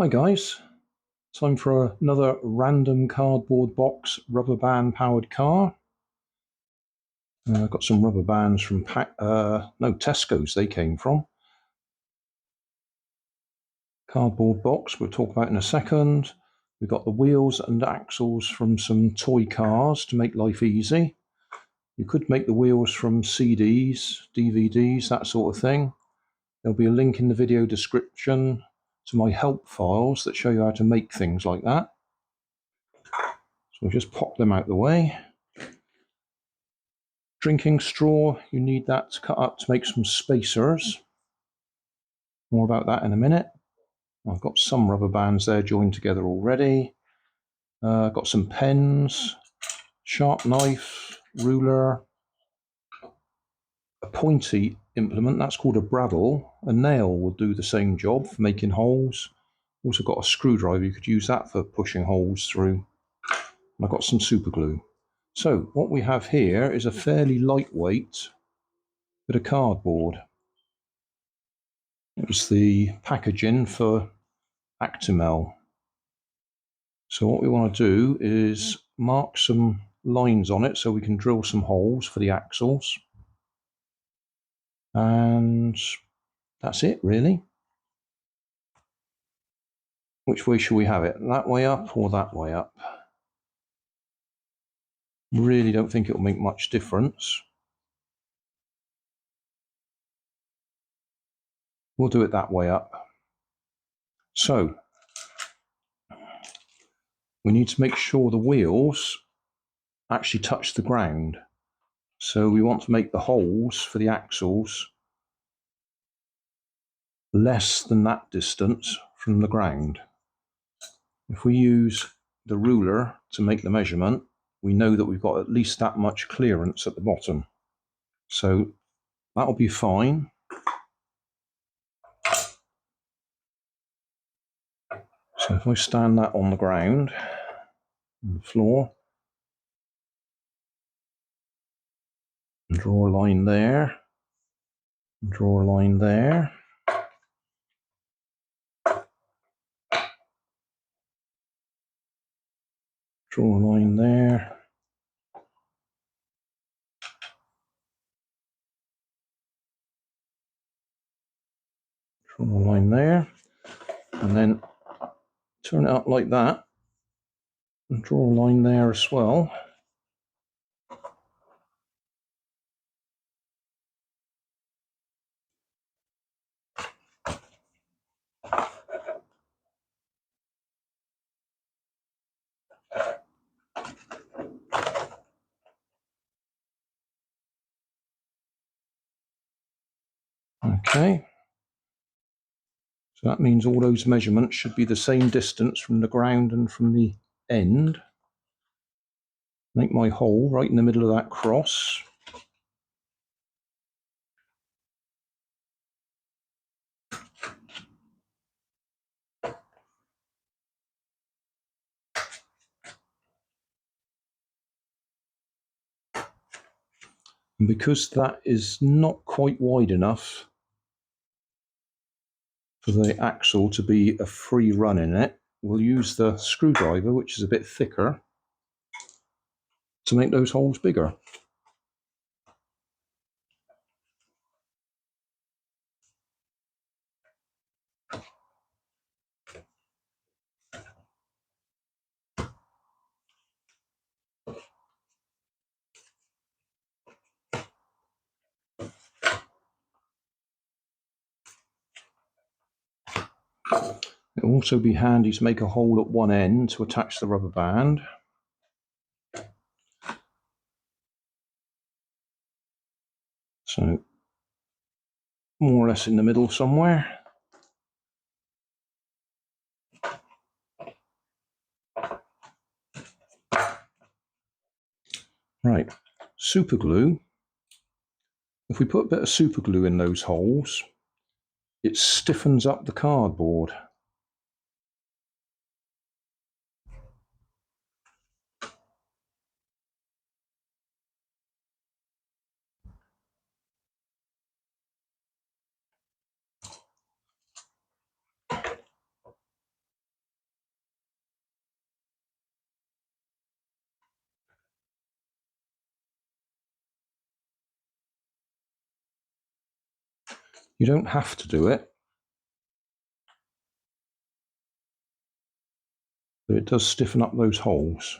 Hi guys, time for another random cardboard box rubber band powered car. I've got some rubber bands from Tesco's they came from. Cardboard box we'll talk about in a second. We've got the wheels and axles from some toy cars to make life easy. You could make the wheels from CDs, DVDs, that sort of thing. There'll be a link in the video description to my help files that show you how to make things like that. So we'll just pop them out the way. Drinking straw, you need that to cut up to make some spacers. More about that in a minute. I've got some rubber bands there joined together already. Got some pens, sharp knife, ruler, a pointy implement, that's called a Bradawl. A nail will do the same job for making holes. Also got a screwdriver, you could use that for pushing holes through. And I've got some super glue. So what we have here is a fairly lightweight bit of cardboard. It was the packaging for Actimel. So what we want to do is mark some lines on it so we can drill some holes for the axles. And that's it really. Which way shall we have it? That way up or that way up? Really don't think it will make much difference. We'll do it that way up. So we need to make sure the wheels actually touch the ground. So we want to make the holes for the axles less than that distance from the ground. If we use the ruler to make the measurement, we know that we've got at least that much clearance at the bottom. So that'll be fine. So if I stand that on the ground, on the floor, and draw a line there, and draw a line there, draw a line there, draw a line there, and then turn it up like that, and draw a line there as well. Okay, so that means all those measurements should be the same distance from the ground and from the end. Make my hole right in the middle of that cross. And because that is not quite wide enough for the axle to be a free run in it, we'll use the screwdriver, which is a bit thicker, to make those holes bigger. It'll also be handy to make a hole at one end to attach the rubber band. So, more or less in the middle somewhere. Right, super glue. If we put a bit of super glue in those holes, it stiffens up the cardboard. You don't have to do it, but it does stiffen up those holes.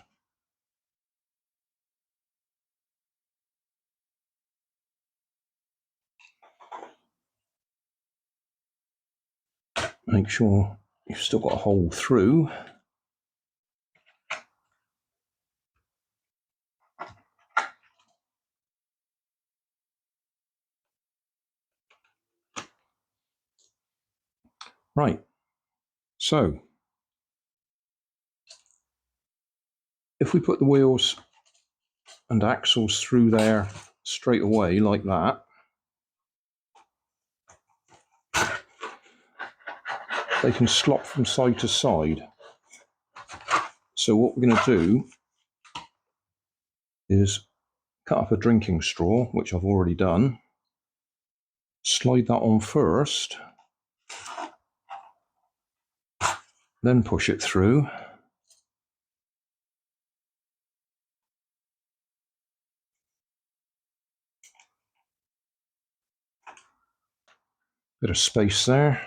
Make sure you've still got a hole through. Right, so if we put the wheels and axles through there straight away like that, they can slop from side to side. So what we're going to do is cut up a drinking straw, which I've already done, slide that on first, then push it through. Bit of space there.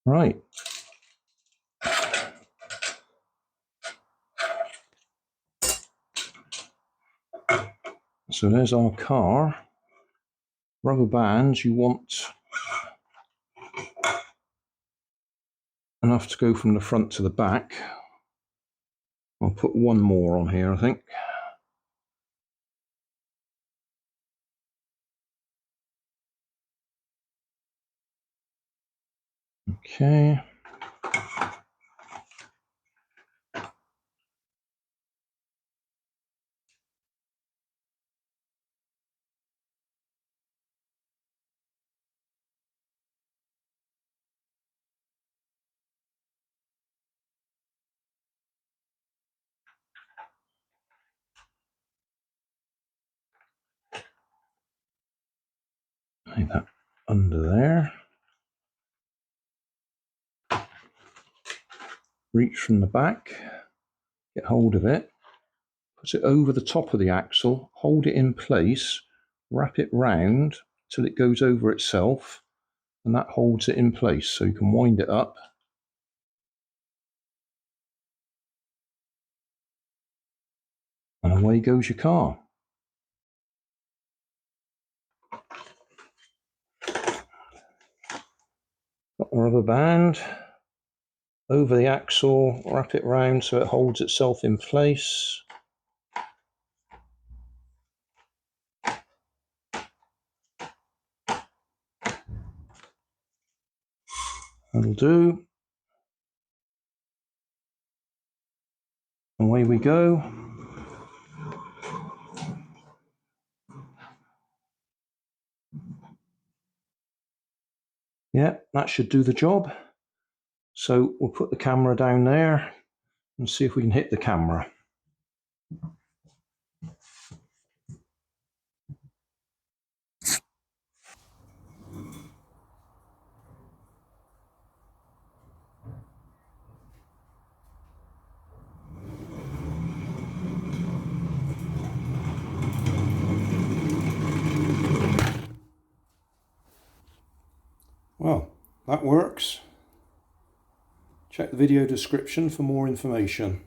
Right. So there's our car. Rubber bands, you want enough to go from the front to the back. I'll put one more on here, I think. Okay. Lay that under there. Reach from the back, get hold of it, put it over the top of the axle, hold it in place, wrap it round till it goes over itself, and that holds it in place. So you can wind it up. And away goes your car. Got the rubber band over the axle, wrap it round so it holds itself in place. That'll do. Away we go. Yeah, that should do the job. So we'll put the camera down there and see if we can hit the camera. Well, that works. Check the video description for more information.